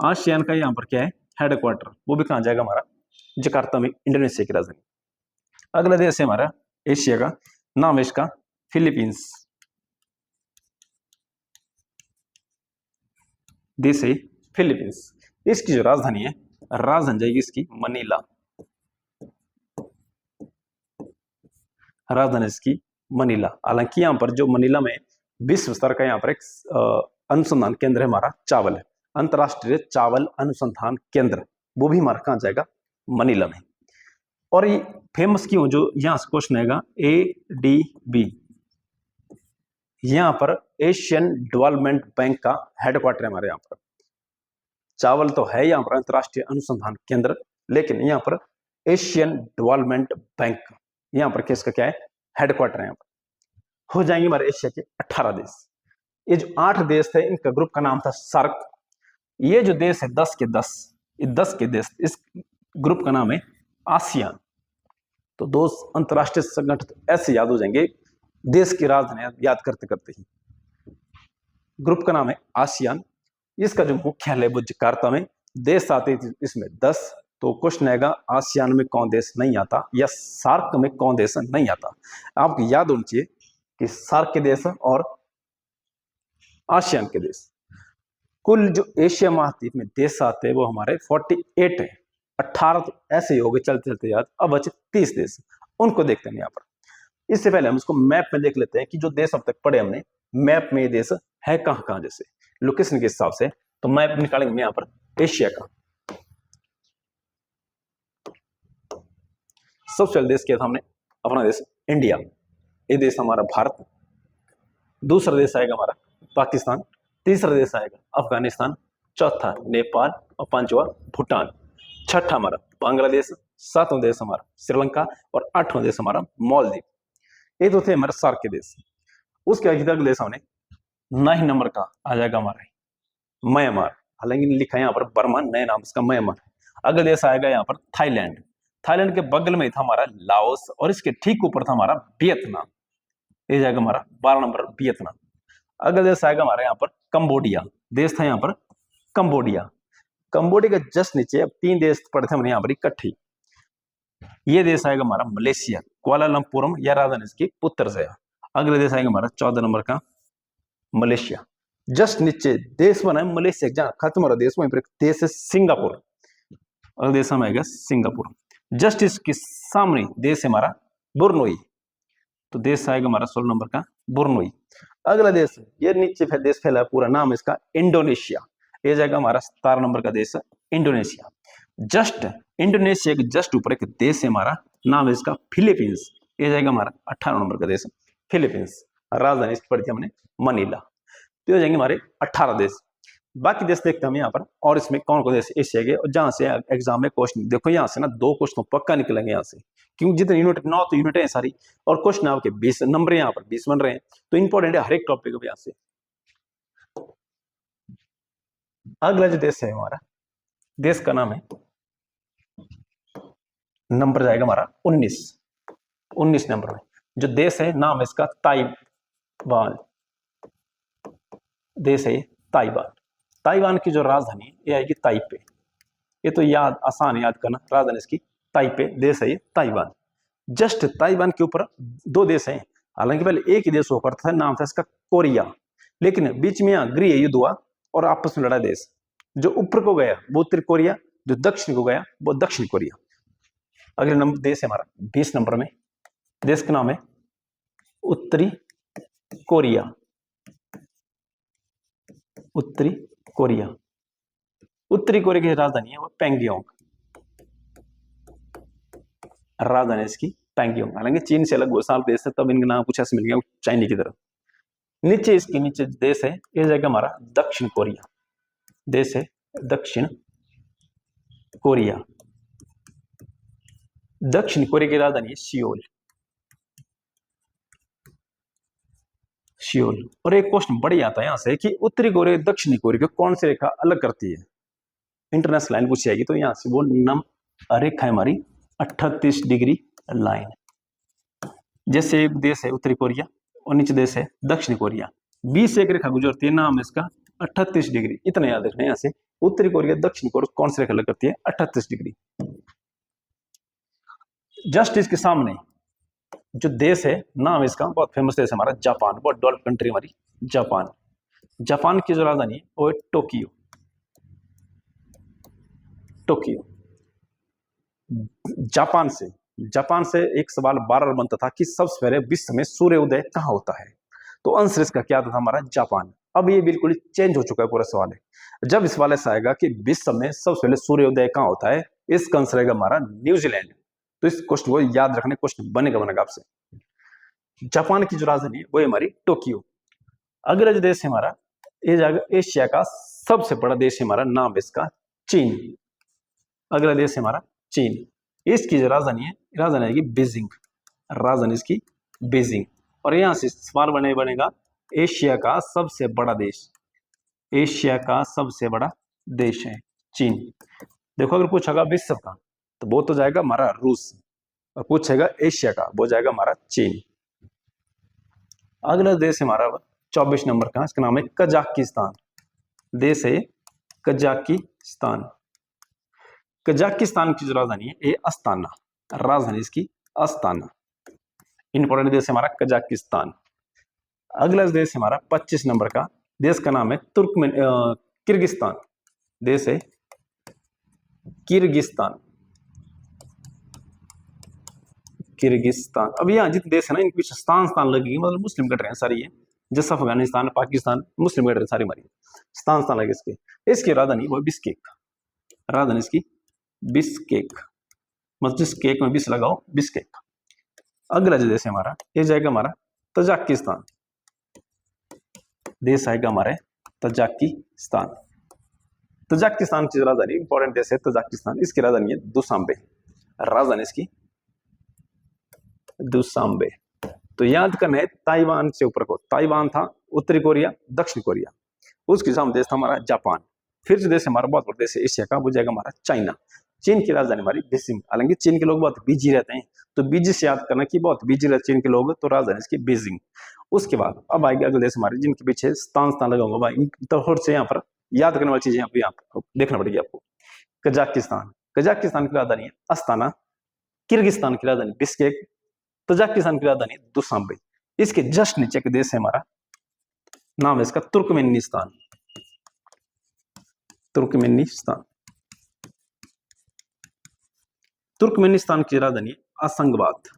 [SPEAKER 1] आसियान का यहाँ पर क्या है, हेडक्वार्टर, वो भी कहाँ जाएगा हमारा, जकार्ता में, इंडोनेशिया की राजधानी। अगला देश है हमारा एशिया का, नाम है इसका फिलीपींस। देश है फिलीपींस। इसकी जो राजधानी है, राजधानी जाएगी इसकी मनीला, राजधानी इसकी मनीला। हालांकि यहाँ पर जो मनीला में विश्व स्तर का यहाँ पर एक अनुसंधान केंद्र है हमारा, चावल है, अंतरराष्ट्रीय चावल अनुसंधान केंद्र, वो भी हमारा कहाँ जाएगा, मनीला में। और ये फेमस क्यों, जो यहाँ से क्वेश्चन आएगा, ADB, यहाँ पर एशियन डेवलपमेंट बैंक का हेडक्वार्टर है हमारे यहाँ पर। चावल तो है यहाँ पर अंतरराष्ट्रीय अनुसंधान केंद्र, लेकिन यहाँ पर एशियन डेवलपमेंट बैंक, यहाँ पर किसका क्या है, हेडक्वार्टर है यहाँ पर। हो जाएंगे हमारे एशिया के 18 देश। ये जो 8 देश थे, इनका ग्रुप का नाम था सार्क। ये जो देश है 10 के 10, ये 10 के देश, इस ग्रुप का नाम है आसियान। तो दोस्त अंतरराष्ट्रीय संगठन ऐसे याद हो जाएंगे, देश की राजधानी याद करते करते ही। ग्रुप का नाम है आसियान, इसका जो मुख्यालय वो जकार्ता में, देश आते इसमें 10। तो क्वेश्चन आएगा आसियान में कौन देश नहीं आता, या सार्क में कौन देश नहीं आता। आपको याद होना चाहिए कि सार्क के देश और आसियान के देश, कुल जो एशिया महाद्वीप में देश आते हैं वो हमारे 48 है। 18 तो ऐसे ही हो गए चलते चलते याद, अब बचे 30 देश, उनको देखते हैं यहाँ पर। इससे पहले हम इसको मैप में देख लेते हैं कि जो देश अब तक पढ़े हमने, मैप में ये देश है कहाँ कहाँ, जैसे लोकेशन के हिसाब से। तो मैप निकालेंगे यहाँ पर एशिया का। सबसे पहले देश किया था हमने अपना देश इंडिया, ये देश हमारा भारत। दूसरा देश आएगा हमारा पाकिस्तान, तीसरा देश आएगा अफगानिस्तान, चौथा नेपाल और पांचवा भूटान, छठा हमारा बांग्लादेश, सातवां देश हमारा श्रीलंका और 8वां देश हमारा मालदीव। ये तो थे हमारे सार्क के देश। उसके अगले देश हमने 9 नंबर का आ जाएगा हमारा म्यांमार, हालांकि लिखा है यहाँ पर बर्मा, नए नाम इसका म्यांमार। अगला देश आएगा यहाँ पर थाईलैंड, थाईलैंड के बगल में था हमारा लाओस, और इसके ठीक ऊपर था हमारा वियतनाम, ये जाएगा हमारा 12 नंबर वियतनाम। अगला देश आएगा हमारा यहाँ पर कंबोडिया, देश था यहाँ पर कंबोडिया। कंबोडिया के जस्ट नीचे अब 3 देश पड़े थे हमने यहाँ पर इकट्ठी। ये देश आएगा हमारा मलेशिया, कुआलालंपुरम या राजधानी इसकी पुत्र से। अगले देश आएगा हमारा 14 नंबर का मलेशिया। जस्ट नीचे देश बना है मलेशिया, जहाँ खत्म हो रहा देश, वहीं पर देश है सिंगापुर। अगला देश हम आएगा सिंगापुर। जस्ट इसके सामने देश है हमारा बुरनोई, तो देश आएगा हमारा 16 नंबर का बुरनोई। अगला देश, ये नीचे देश फैला है पूरा, नाम इसका इंडोनेशिया, ये जाएगा हमारा 17 नंबर का देश इंडोनेशिया। जस्ट इंडोनेशिया के जस्ट ऊपर एक देश है हमारा, नाम है इसका फिलीपींस, ये जाएगा हमारा 18 नंबर का देश फिलीपींस। राजधानी इसकी पड़ी थी हमने मनीला। तो ये जाएंगे हमारे 18 देश। बाकी देश देखते हैं हम यहाँ पर, और इसमें कौन कौन देश एशिया के, और जहां से एग्जाम में क्वेश्चन देखो, यहाँ से ना 2 क्वेश्चन पक्का निकलेंगे यहाँ से, क्योंकि जितने यूनिट 9 तो यूनिट है सारी, और क्वेश्चन आपके 20 नंबर यहाँ पर 20 बन रहे हैं, तो इंपॉर्टेंट है हर एक टॉपिक यहाँ से। अगला जो देश है हमारा, देश का नाम है, नंबर जाएगा हमारा 19 नंबर में। जो देश है नाम है इसका ताइवान, देश है ताइवान। ताइवान की जो राजधानी है ये आएगी ताइपे, ये तो याद आसान याद करना, राजधानी इसकी ताइपे, देश है ये ताइवान। जस्ट ताइवान के ऊपर 2 देश हैं, हालांकि पहले एक ही देश हुआ करता था, नाम था इसका कोरिया, लेकिन बीच में यहाँ गृह युद्ध हुआ और आपस में लड़ा देश। जो ऊपर को गया वो उत्तर कोरिया, जो दक्षिण को गया वो दक्षिण कोरिया। अगले नंबर देश है हमारा 20 नंबर में, देश का नाम है उत्तरी कोरिया, उत्तरी कोरिया। उत्तरी कोरिया की राजधानी है वो पैंगियोंग, राजधानी इसकी पैंगियोंग। हालांकि चीन से अलग वो साल देश है, तब इनका नाम कुछ ऐसे मिल गया चाइना की तरफ। नीचे इसके नीचे देश है, ये जाएगा हमारा दक्षिण कोरिया, देश है दक्षिण कोरिया। दक्षिण कोरिया की राजधानी है सियोल, सियोल। और एक क्वेश्चन बड़ी आता है यहां से कि उत्तरी कोरिया दक्षिणी कोरिया को कौन सी रेखा अलग करती है, इंटरनेशनल लाइन पूछी जाएगी, तो यहां से वो रेखा है हमारी 38 डिग्री लाइन, जैसे एक देश है उत्तरी कोरिया और नीचे देश है दक्षिण कोरिया, 20 एक रेखा गुजरती है, नाम है इसका 38 डिग्री। इतना याद रखना है यहाँ से, उत्तरी कोरिया दक्षिण कोरिया कौन सी रेखा लग करती है, 38 डिग्री। जस्ट इसके सामने जो देश है, नाम इसका बहुत फेमस देश है हमारा जापान, बहुत डेवलप कंट्री हमारी जापान। जापान की जो राजधानी है वो है टोक्यो। टोक्यो। जापान से एक सवाल बार बार बनता था कि सबसे पहले विश्व में सूर्योदय कहाँ होता है, तो आंसर इसका क्या था हमारा जापान। अब ये बिल्कुल चेंज हो चुका है पूरा सवाल है। जब इस सवाल ऐसा आएगा कि विश्व में सबसे पहले सूर्योदय कहाँ होता है, इसका आंसर आएगा हमारा न्यूजीलैंड। तो इस क्वेश्चन को याद रखने, क्वेश्चन बनेगा आपसे। जापान की जो राजधानी है वो है हमारी टोक्यो। अगला जो देश है हमारा, ये जाएगा एशिया का सबसे बड़ा देश है हमारा, नाम इसका चीन। अगला देश है हमारा चीन। इसकी जो राजधानी है, राजधानी है बीजिंग। राजधानी इसकी बीजिंग। और यहां से सवाल बनेगा एशिया का सबसे बड़ा देश। एशिया का सबसे बड़ा देश है चीन। देखो अगर पूछेगा विश्व का तो वो तो जाएगा हमारा रूस, और पूछेगा एशिया का वो जाएगा हमारा चीन। अगला देश है हमारा 24 नंबर का, इसका नाम है कजाकिस्तान। देश है कजाकिस्तान। कजाकिस्तान की जो राजधानी है ये अस्ताना। राजधानी इसकी अस्ताना। इंपॉर्टेंट देश है हमारा कजाकिस्तान। अगला देश है हमारा 25 नंबर का, देश का नाम है किर्गिस्तान। देश है किर्गिस्तान। किर्गिस्तान। अब यहाँ जितने देश है ना, इनके पीछे स्थान लगेगी, मतलब मुस्लिम कंट्री है सारी है, जैसे अफगानिस्तान, पाकिस्तान, मुस्लिम कंट्री सारी हमारी, स्थान लगे इसके। इसकी राजधानी वो बिस्केक। राजधानी इसकी बिस्केक, मतलब जिस केक में बिस लगाओ बिस्केक। अगला जो देश है हमारा, ये जाएगा हमारा तजाकिस्तान। देश आएगा हमारे तजाकिस्तान। तजाकिस्तान की राजधानी, इंपॉर्टेंट देश है तजाकिस्तान, इसकी राजधानी है दुशांबे। राजधानी इसकी दुशांबे। तो याद करना है ताइवान से ऊपर को, ताइवान था उत्तरी कोरिया दक्षिण कोरिया, उसके सामने देश था हमारा जापान। फिर जो देश हमारा बहुत बड़ा देश है एशिया का, वो जाएगा हमारा चाइना। चीन की राजधानी हमारी बीजिंग। हालांकि चीन के लोग बहुत बिजी रहते हैं, तो बिजी से याद करना कि बहुत बिजी रहते चीन के लोग, तो राजधानी इसकी बीजिंग। उसके बाद अब आएगा अगले देश हमारे, जिनके पीछे स्थान लगाऊंगा भाई, तो से यहाँ पर याद करने वाली चीजें यहाँ पर देखना पड़ेगी आपको। कजाकिस्तान। कजाकिस्तान की राजधानी है अस्ताना। किर्गिस्तान की राजधानी बिस्केक। तजाकिस्तान की राजधानी दुशांबे। इसके जस्ट नीचे का देश है हमारा, नाम है इसका तुर्कमेनिस्तान। तुर्कमेनिस्तान। तुर्कमेनिस्तान की राजधानी असंगबाद।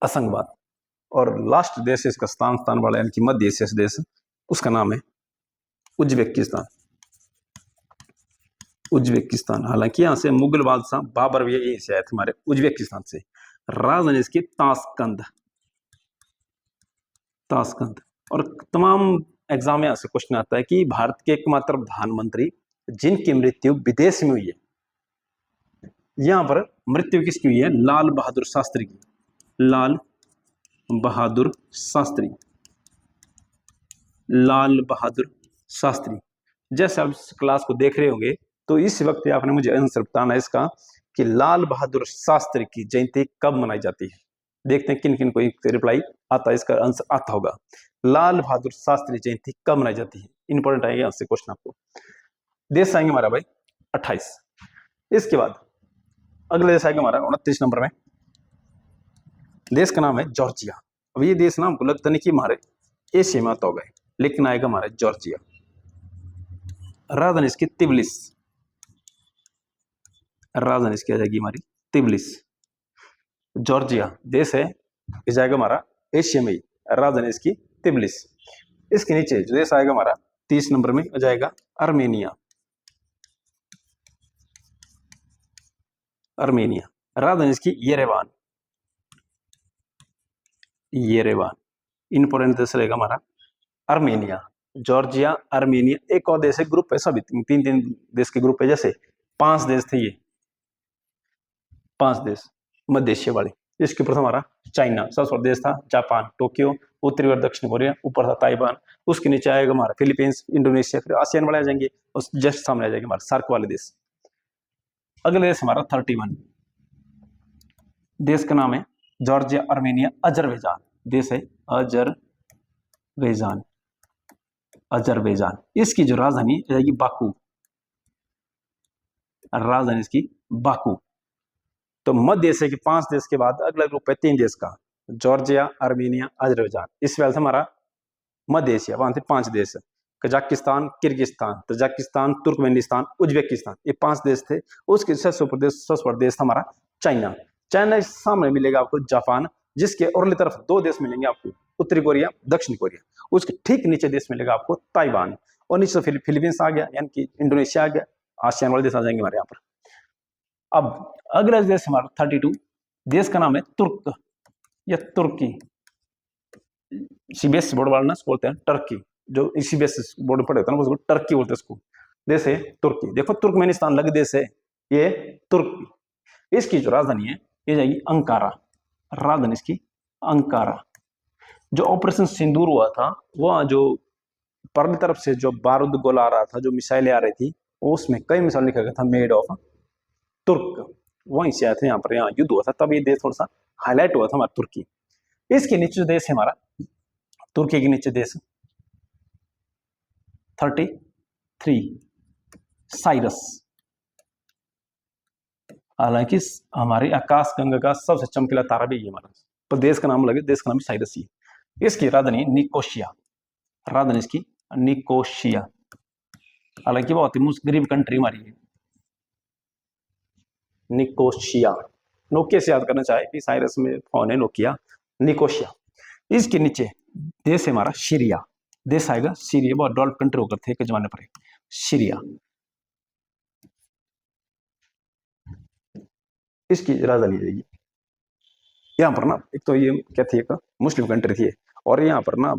[SPEAKER 1] असंगबाद। और लास्ट देश इसका स्थान वाला, यानी कि मध्य एशिया से देश, उसका नाम है उज्बेकिस्तान। उज्बेकिस्तान। हालांकि यहां से मुगल बादशाह बाबर भी यहीं से आए थे हमारे उज्बेकिस्तान से। राजधानी इसकी ताशकंद। ताशकंद। और तमाम एग्जाम में ऐसे क्वेश्चन आता है कि भारत के एकमात्र प्रधानमंत्री जिनकी मृत्यु विदेश में हुई है, यहां पर मृत्यु किसकी हुई है, लाल बहादुर शास्त्री की। लाल बहादुर शास्त्री। लाल बहादुर शास्त्री। जैसे आप इस क्लास को देख रहे होंगे, तो इस वक्त आपने मुझे आंसर बताना है इसका कि लाल बहादुर शास्त्री की जयंती कब मनाई जाती है। देखते हैं किन किन को रिप्लाई आता है, इसका आंसर आता होगा। लाल बहादुर शास्त्री जयंती कब मनाई जाती है, इंपॉर्टेंट आएगा आपसे क्वेश्चन आपको। देश आएंगे हमारा भाई 28। इसके बाद अगले देश आएगा हमारा 29 नंबर में, देश का नाम है जॉर्जिया। अब ये देश ना हमको लगता नहीं कि हमारे एशिया में आता होगा, लेकिन आएगा हमारे जॉर्जिया। राजधानी इसकी तिब्लिस। राजधानी इसकी आ जाएगी हमारी तिब्लिस। जॉर्जिया देश है, ये जाएगा हमारा एशिया में ही, राजधानी इसकी तिब्लिस। इसके नीचे जो देश आएगा हमारा 30 नंबर में आ जाएगा अर्मेनिया। अर्मेनिया। राजधानी इसकी येरेवान। येरेवान। इंपॉर्टेंट देश रहेगा हमारा अर्मेनिया। जॉर्जिया, अर्मेनिया, एक और देश है, ग्रुप है, सभी तीन तीन देश के ग्रुप है, जैसे 5 देश थे ये, 5 देश मध्य एशिया वाले। इसके ऊपर हमारा चाइना, सबसे बड़ा देश था, जापान, टोक्यो, उत्तरी और दक्षिण कोरिया, ऊपर था ताइवान, उसके नीचे आएगा हमारा फिलीपींस, इंडोनेशिया, फिर आसियान वाले आ जाएंगे, और जस्ट सामने आ जाएंगे हमारे सार्क वाले देश। अगला देश हमारा 31, देश का नाम है जॉर्जिया, आर्मेनिया, अजरबैजान। देश है अजरबैजान, अजरबैजान। इसकी जो राजधानी रहेगी बाकू, राजधानी इसकी बाकू। तो मध्य देश है कि 5 देश के बाद अगला ग्रुप है 3 देश का, जॉर्जिया, आर्मेनिया, अजरबैजान। इस वजह से हमारा मध्य एशिया, वहां से 5 देश है, Kazakhstan, Kyrgyzstan, Tajikistan, Turkmenistan, Uzbekistan, ये 5 देश थे। उसके सबसे बड़ा देश था हमारा चाइना। चाइना के सामने मिलेगा आपको जापान, जिसके और तरफ 2 देश मिलेंगे आपको, उत्तरी कोरिया, दक्षिण कोरिया। उसके ठीक नीचे देश मिलेगा आपको ताइवान, और नीचे फिलीपींस आ गया, यानी कि इंडोनेशिया आ गया। आसियान वाले देश आ जाएंगे हमारे यहाँ पर। अब अगला देश हमारा 32, देश का नाम है तुर्क या तुर्की। सीबीएसई बोर्ड वाले ना बोलते हैं टर्की, जो सीबीएसई बोर्ड में पढ़े होते हैं ना उसको टर्की बोलते हैं इसको। देश है तुर्की। देखो तुर्कमेनिस्तान लगे देश है, ये तुर्की। इसकी जो राजधानी है ये जाएगी अंकारा, राजधानी इसकी अंकारा। जो ऑपरेशन सिंदूर हुआ था, वह जो परली तरफ से जो बारूद गोला आ रहा था, जो मिसाइलें आ रही थी, उसमें कई मिसाइल लिखा गया था मेड ऑफ तुर्क, वहीं से आए थे। यहाँ पर यहाँ युद्ध हुआ था, तब ये देश थोड़ा सा हाईलाइट हुआ था हमारा तुर्की। इसके नीचे जो देश है हमारा, तुर्की के नीचे देश 33, साइरस। हालांकि हमारे आकाश गंगा का सबसे चमकीला तारा भी ये हमारा, पर देश का नाम लगे, देश का नाम साइरस ही। इसकी राजधानी निकोशिया, राजधानी इसकी निकोशिया। हालांकि बहुत ही गरीब कंट्री हमारी है निकोशिया। नोकिया से याद करना चाहे कि साइरस में फोन है नोकिया, निकोशिया। इसके नीचे देश है हमारा सीरिया, देश आएगा सीरिया, बहुत डेवलप कंट्री होकर थे एक जमाने पर सीरिया। इसकी राजधानी रहेगी यहाँ पर ना, एक तो ये क्या थी, एक मुस्लिम कंट्री थी, और यहाँ पर ना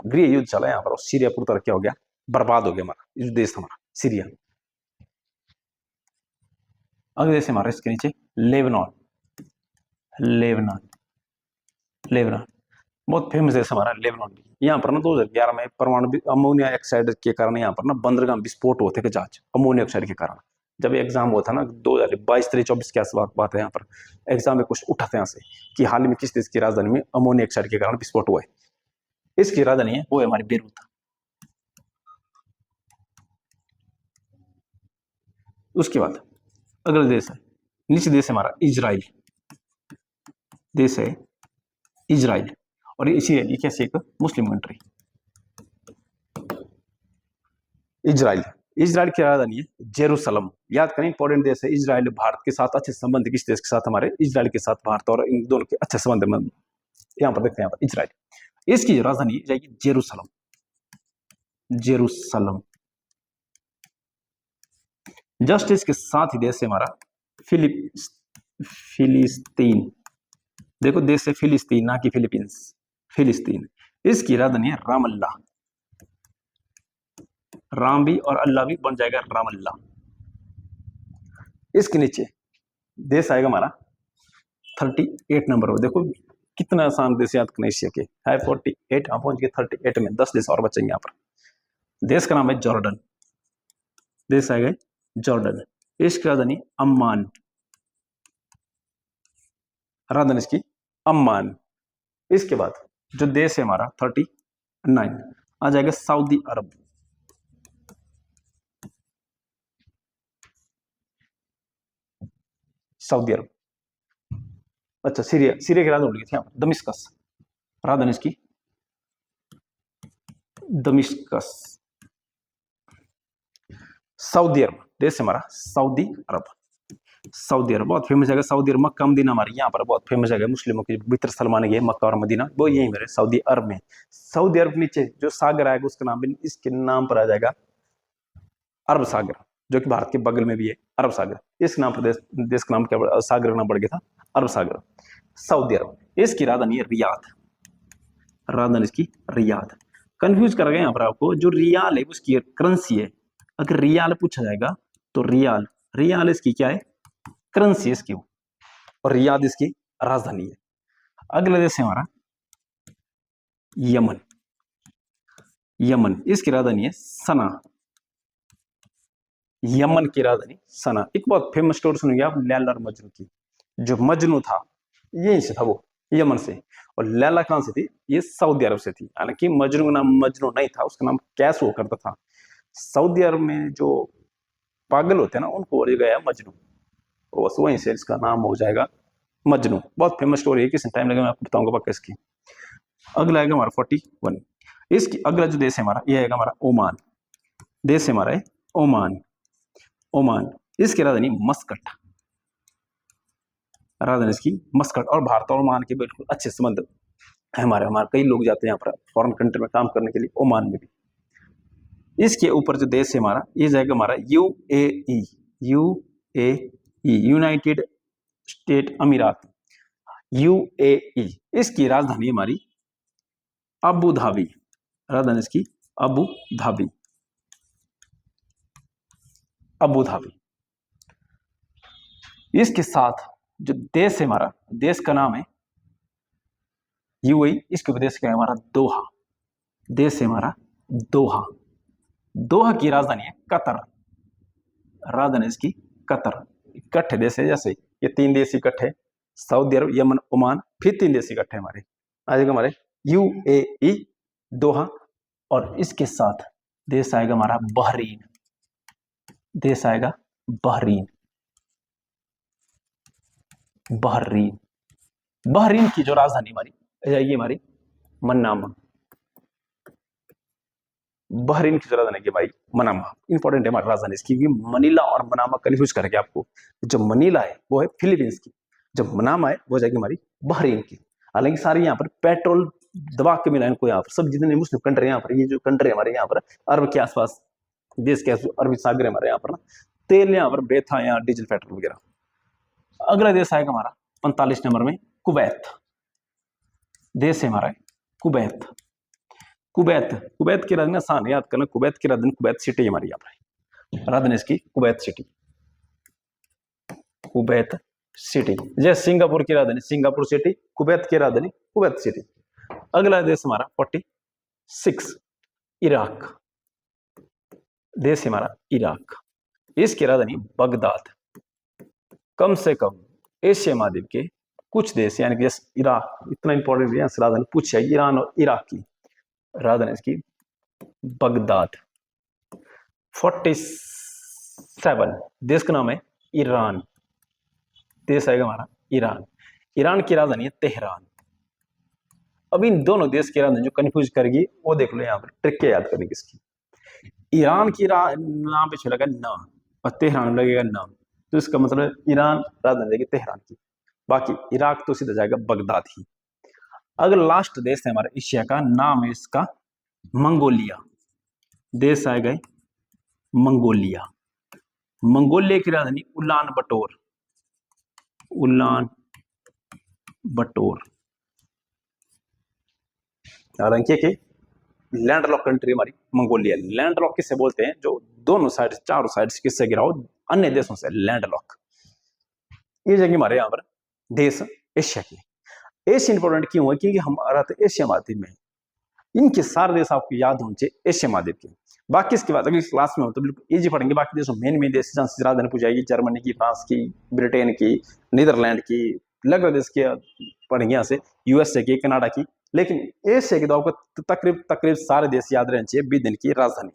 [SPEAKER 1] गृह युद्ध चला यहाँ पर, और सीरिया पूरी तरह क्या हो गया, बर्बाद हो गया हमारा ये देश हमारा सीरिया। अगले देश हमारा इसके नीचे लेबनान, लेबनान, लेबनान बहुत फेमस देश हमारा लेबनान। यहाँ पर ना 2011 में परमाणु अमोनिया ऑक्साइड के कारण यहाँ पर ना बंदरगाह विस्फोट हुए थे जहाज, अमोनिया ऑक्साइड के कारण। जब एग्जाम हुआ था ना 2022, 23, 24 के आसपास बात है, यहाँ पर एग्जाम में कुछ उठा था यहाँ से कि हाल में किस देश की राजधानी में अमोनिया ऑक्साइड के कारण विस्फोट हुआ है। इसकी राजधानी है वो है हमारी बेरूत। उसके बाद अगला देश है, नीचे देश है हमारा इजराइल, देश है इजराइल, और इसी कैसे एक मुस्लिम कंट्री इजराइल। इजराइल की राजधानी है जेरूसलम। याद करें, इंपॉर्टेंट देश है इजराइल। भारत के साथ अच्छे संबंध किस देश के साथ, हमारे इजराइल के साथ भारत, और इन दोनों के अच्छे संबंध यहाँ पर देखते हैं, यहाँ पर इजराइल। इसकी राजधानी जाएगी जेरूसलम, जेरूसलम। जस्ट इसके साथ ही देश है हमारा फिलिस्तीन। देखो देश है फिलिस्तीन, ना कि फिलीपींस, फिलिस्तीन। इसकी राजधानी है रामल्ला, राम भी और अल्लाह भी बन जाएगा रामल्ला। इसके नीचे देश आएगा हमारा 38 नंबर पर। देखो कितना आसान देश याद करना एशिया के है, 48, आप पहुंच गए 38 में, 10 देश और बचेंगे यहाँ पर। देश का नाम है जॉर्डन, देश आएगा जॉर्डन। इसकी राजधानी अम्मान, राजधानी इसकी अम्मान। इसके बाद जो देश है हमारा 39 आ जाएगा सऊदी अरब, सऊदी अरब। अच्छा सीरिया, सीरिया की राजधानी थी दमिश्कस, राजधानी इसकी दमिश्कस। सऊदी अरब देश हमारा सऊदी अरब, सऊदी अरब बहुत फेमस जगह सऊदी अरब। मक्का मदीना हमारे यहाँ पर बहुत फेमस जगह, मुस्लिमों की पवित्र स्थल माने गए मक्का और मदीना, वो यही मेरे सऊदी अरब में। सऊदी अरब नीचे जो सागर आएगा उसका नाम, इसके नाम पर आ जाएगा अरब सागर, जो कि भारत के बगल में भी है अरब सागर। इस नाम पर देश का नाम क्या, सागर का नाम बढ़ गया था अरब सागर, सऊदी अरब। इसकी राजधानी है रियाद, राजधानी इसकी रियाद। कंफ्यूज कर गए यहाँ पर आपको, जो रियाल है उसकी करेंसी है। अगर रियाल पूछा जाएगा तो रियाल, रियाल इसकी क्या है, करेंसी इसकी, और रियाद इसकी राजधानी है। अगला देश है हमारा यमन, यमन। इसकी राजधानी है सना, यमन की राजधानी सना। एक बहुत फेमस स्टोरी सुनेंगे आप लैला और मजनू की। जो मजनू था यहीं से था, वो यमन से, और लैला कहां से थी? ये सऊदी अरब से थी। हालांकि मजनू का नाम मजनू नहीं था, उसका नाम कैस हुआ करता था। सऊदी अरब में जो पागल होते हैं ना, उनको बोला गया मजनू, तो बस वहीं से इसका नाम हो जाएगा मजनू। बहुत फेमस स्टोरी है, किसी टाइम लगे मैं आपको बताऊंगा पक्का इसकी। अगला आएगा हमारा 41। इसकी अगला जो देश है हमारा, ये आएगा हमारा ओमान। देश है हमारा है ओमान। ओमान, इसकी राजधानी मस्कट। राजधानी इसकी मस्कट। और भारत और ओमान के बिल्कुल अच्छे संबंध है हमारे। हमारे कई लोग जाते हैं यहाँ पर फॉरेन कंट्री में काम करने के लिए, ओमान में भी। इसके ऊपर जो देश है हमारा, ये जाएगा हमारा यूएई। यूएई, यूनाइटेड स्टेट अमीरात। यूएई, इसकी राजधानी हमारी अबू धाबी। राजधानी इसकी अबू धाबी। Abu Dhabi. इसके साथ जो देश है हमारा, देश का नाम है यूएई, इसके प्रदेश का है हमारा दोहा। देश है हमारा दोहा। दोहा की राजधानी है कतर। राजधानी इसकी कतर। इकट्ठे देश है, जैसे ये 3 देश इकट्ठे, सऊदी अरब, यमन, ओमान, फिर 3 देश इकट्ठे हमारे। आएगा हमारे यूएई, दोहा। और इसके साथ देश आएगा हमारा बहरीन। देश आएगा बहरीन। बहरीन। बहरीन की जो राजधानी हमारी जाएगी हमारी मन्नामा। बहरीन की जो राजधानी है भाई मनामा। इंपॉर्टेंट है हमारी राजधानी इसकी, मनीला और मनामा कन्फ्यूज करेंगे आपको। जो मनीला है वो है फिलीपींस की, जो मनामा है वो जाएगी हमारी बहरीन की। हालांकि सारी यहाँ पर पेट्रोल दबा के मिला इनको, यहाँ पर सब जितने मुस्लिम कंट्री यहाँ पर, ये जो कंट्री हमारे यहाँ पर अरब के आसपास देश के अरबी सागर हमारे यहाँ पर ना, तेल यहाँ पर बेथा, यहाँ डीजल पेट्रोल वगैरह। अगला देश आएगा हमारा 45 नंबर में कुवैत। देश है हमारा कुवैत। कुवैत, कुवैत की राजधानी आसान याद करना, कुवैत की राजधानी कुवैत सिटी हमारी यहाँ पर। राजधानी इसकी कुवैत सिटी। Kuwait city. जैसे सिंगापुर की राजधानी सिंगापुर सिटी, कुवैत की राजधानी कुवैत सिटी। अगला देश हमारा 46 इराक। देश है हमारा इराक। इसकी राजधानी बगदाद। कम से कम एशिया महाद्वीप के कुछ देश, यानी कि जैसे इराक, इतना इंपॉर्टेंट है, राजधानी पूछी है ईरान और इराक की। राजधानी इसकी बगदाद। 47, देश का नाम है ईरान। देश आएगा हमारा ईरान। ईरान की राजधानी है तेहरान। अब इन दोनों देश की राजधानी जो कंफ्यूज करेगी वो देख लो, यहाँ पर ट्रिक क्या याद करनी किसकी। ईरान की नाम पे लगेगा ना, और तेहरान लगेगा ना, तो इसका मतलब ईरान राजधानी जाएगी तेहरान की। बाकी इराक तो सीधा जाएगा बगदाद ही। अगर लास्ट देश है हमारा एशिया का, नाम है इसका मंगोलिया। देश आएगा मंगोलिया। मंगोलिया की राजधानी उलान बटोर। उलान बटोर। हालांकि लैंडलॉक कंट्री हमारी मंगोलिया। लैंडलॉक किसे बोलते हैं? जो दोनों साइड, चारों साइड किससे घिरा हो, अन्य देशों से, लैंडलॉक। ये जगह हमारे यहाँ पर देश एशिया की। एशिया इंपॉर्टेंट क्यों है? क्योंकि हमारा तो एशिया महाद्वीप में, इनके सारे देश आपको याद होने चाहिए एशिया महाद्वीप के। बाकी इसके बाद अगली क्लास में हो तो बिल्कुल इजी पढ़ेंगे। बाकी देशों मेन देश राजधानी पूछी जाएगी, जर्मनी की, फ्रांस की, ब्रिटेन की, नीदरलैंड की, अलग देश के पढ़ेंगे, यहाँ से यूएसए की, कनाडा की। लेकिन एशिया के तो आपको तकरीब सारे देश याद रहने चाहिए विद इनकी राजधानी।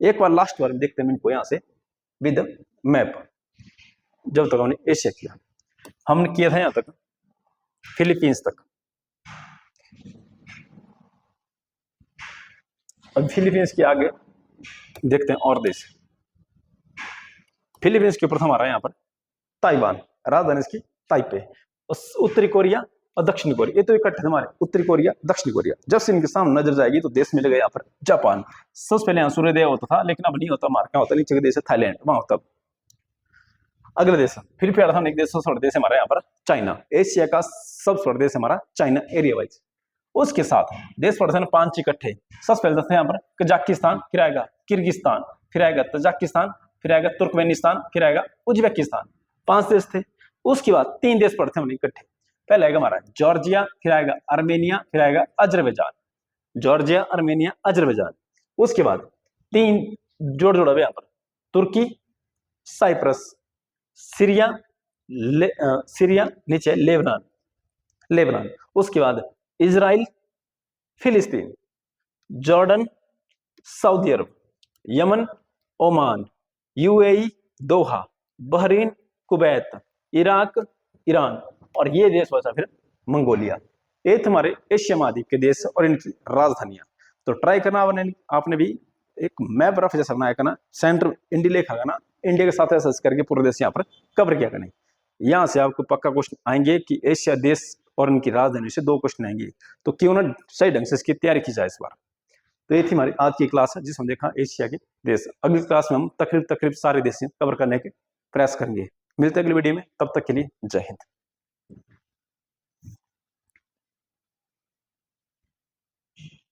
[SPEAKER 1] एक बार लास्ट बार देखते हैं इनको यहाँ से विद मैप। जब तक हमने एशिया किया, हमने किया था यहाँ तक फिलीपींस तक। अब फिलीपींस के आगे देखते हैं और देश। फिलीपींस के प्रथम आ रहा है यहाँ पर ताइवान। राजधानी इसकी ताइपे। उत्तरी कोरिया और दक्षिणी कोरिया, ये तो इकट्ठे हमारे, उत्तरी कोरिया, दक्षिणी कोरिया। जब से इनके सामने नजर जाएगी तो देश मिलेगा यहाँ पर जापान। सबसे पहले यहाँ सूर्योदय होता था, लेकिन अब नहीं होता। हमारे क्या होता, नीचे का देश है थाईलैंड, वहां होता। अगला देश फिर भी था एक देश, सबसे बड़ा देश हमारा यहाँ पर चाइना। एशिया का सबसे बड़ा देश हमारा चाइना एरिया वाइज। उसके साथ देश पड़ते हैं 5 इकट्ठे। सबसे पहले यहाँ पर कजाकिस्तान, फिर आएगा किर्गिस्तान, फिर आएगा तजाकिस्तान, फिर आएगा तुर्कमेनिस्तान, फिर आएगा उज्बेकिस्तान। 5 देश थे। उसके बाद 3 देश पड़ते हैं इकट्ठे। पहले आएगा हमारा जॉर्जिया, फिर आएगा आर्मेनिया, फिर आएगा अजरबैजान। Georgia, Armenia, Azerbaijan. उसके बाद 3 जोड़ जोड़ा यहाँ पर तुर्की, साइप्रस, सीरिया, सीरिया, नीचे लेबनान, लेबनान, उसके बाद इजराइल, फिलिस्तीन, जॉर्डन, सऊदी अरब, यमन, ओमान, यूएई, दोहा, बहरीन, कुवैत, इराक, ईरान, और ये देश बचा फिर मंगोलिया। ये हमारे एशिया महाद्वीप के देश और इनकी राजधानियां। तो ट्राई करना आपने भी एक मैप रफ जैसा बनाया करना, सेंटर इंडिया लिखा करना, इंडिया के साथ ऐसा करके पूरे देश यहाँ पर कवर किया करना। यहाँ से आपको पक्का क्वेश्चन आएंगे कि एशिया देश और इनकी राजधानी से 2 क्वेश्चन आएंगे, तो क्यों ना सही ढंग से इसकी तैयारी की जाए इस बार। तो ये थी हमारी आज की क्लास है जिसमें देखा एशिया के देश। अगली क्लास में हम तकरीब सारे देश कवर करने के प्रयास करेंगे। मिलते हैं अगली वीडियो में, तब तक के लिए जय हिंद।